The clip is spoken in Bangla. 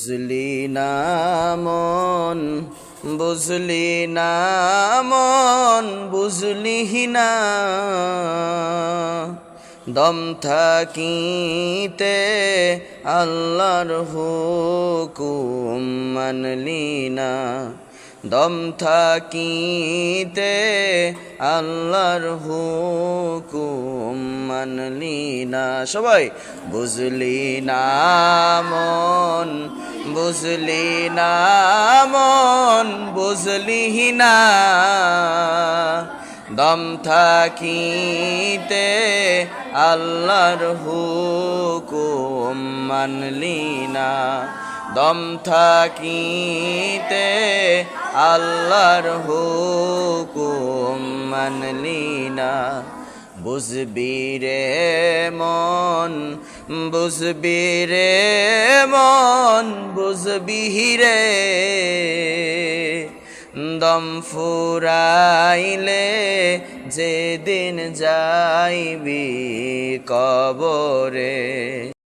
বুঝলি না মন, বুঝলি না মন, বুঝলি না দম থাকিতে আল্লাহর হুকুম মানলি না, দম থাকিতে আল্লাহর হুকুম মানলি না। সবাই বুঝলি না মন, বুঝলি না মন, বুঝলি না দম থাকিতে আল্লাহর হুকুম মানলি না, দম থাকিতে আল্লাহর হুকুম মানলি না। বুঝবি রে মন, বুঝবি রে মন, বুঝবি রে দম ফুরাইলে যেদিন যাইবি কবরে।